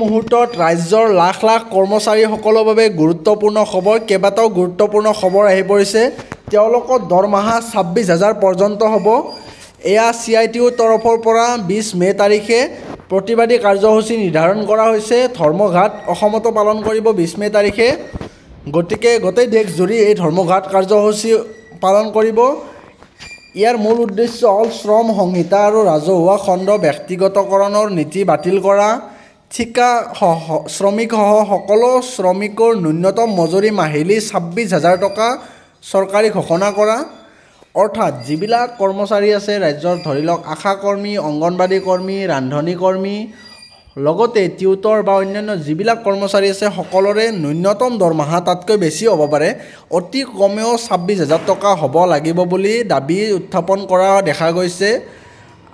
মুহূৰ্তত ৰাজ্যৰ লাখ লাখ কৰ্মচাৰীসকলৰ বাবে গুৰুত্বপূৰ্ণ খবৰ। কেইবাটাও গুৰুত্বপূৰ্ণ খবৰ আহি পৰিছে। তেওঁলোকৰ দৰমহা 26,000 পৰ্যন্ত হ'ব। এয়া CITUৰ তৰফৰ পৰা 20 মে তাৰিখে প্ৰতিবাদী কাৰ্যসূচী নিৰ্ধাৰণ কৰা হৈছে। ধৰ্মঘাট অসমতো পালন কৰিব 20 মে তাৰিখে। গতিকে গোটেই দেশজুৰি এই ধৰ্মঘাট কাৰ্যসূচী পালন কৰিব। ইয়াৰ মূল উদ্দেশ্য হ'ল শ্ৰম সংহিতা আৰু ৰাজহুৱা খণ্ড ব্যক্তিগতকৰণৰ নীতি বাতিল কৰা, ঠিকা শ্ৰমিকসহ সকলো শ্ৰমিকৰ ন্যূনতম মজুৰি মাহিলী 26,000 টকা চৰকাৰী ঘোষণা কৰা। অৰ্থাৎ যিবিলাক কৰ্মচাৰী আছে ৰাজ্যৰ, ধৰি লওক আশা কৰ্মী, অংগনবাদী কৰ্মী, ৰান্ধনী কৰ্মী, লগতে টিউটৰ বা অন্যান্য যিবিলাক কৰ্মচাৰী আছে সকলোৰে ন্যূনতম দৰমহা তাতকৈ বেছি হ'ব পাৰে। অতি কমেও 26,000 টকা হ'ব লাগিব বুলি দাবী উত্থাপন কৰা দেখা গৈছে।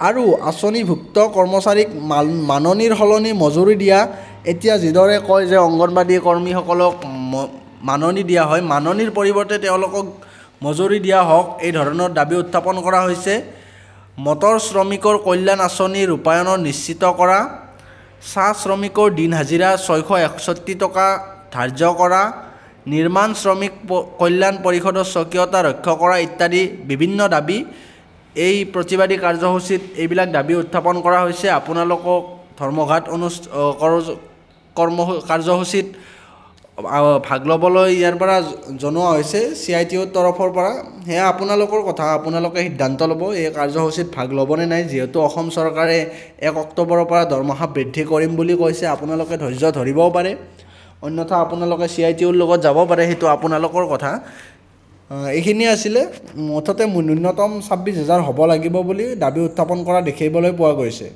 আৰু আঁচনিভুক্ত কৰ্মচাৰীক মাননিৰ সলনি মজুৰি দিয়া। এতিয়া যিদৰে কয় যে অংগনবাদী কৰ্মীসকলক মাননি দিয়া হয়, মাননিৰ পৰিৱৰ্তে তেওঁলোকক মজুৰি দিয়া হওক, এই ধৰণৰ দাবী উত্থাপন কৰা হৈছে। মটৰ শ্ৰমিকৰ কল্যাণ আঁচনি ৰূপায়ণ নিশ্চিত কৰা, চাহ শ্ৰমিকৰ দিন হাজিৰা 661 টকা ধাৰ্য কৰা, নিৰ্মাণ শ্ৰমিক কল্যাণ পৰিষদৰ স্বকীয়তা ৰক্ষা কৰা ইত্যাদি বিভিন্ন দাবী এই প্ৰতিবাদী কাৰ্যসূচীত এইবিলাক দাবী উত্থাপন কৰা হৈছে। আপোনালোকক ধৰ্মঘাট কাৰ্যসূচীত ভাগ ল'বলৈ ইয়াৰ পৰা জনোৱা হৈছে CITUৰ তৰফৰ পৰা। সেয়া আপোনালোকৰ কথা, আপোনালোকে সিদ্ধান্ত ল'ব এই কাৰ্যসূচীত ভাগ ল'বনে নাই। যিহেতু অসম চৰকাৰে 1 অক্টোবৰৰ পৰা দৰমহা বৃদ্ধি কৰিম বুলি কৈছে, আপোনালোকে ধৈৰ্য ধৰিবও পাৰে, অন্যথা আপোনালোকে CITUৰ লগত যাব পাৰে, সেইটো আপোনালোকৰ কথা। এইখিনি আছিলে। মুঠতে ন্যূনতম 26,000 হ'ব লাগিব বুলি দাবী উত্থাপন কৰা দেখিবলৈ পোৱা গৈছে।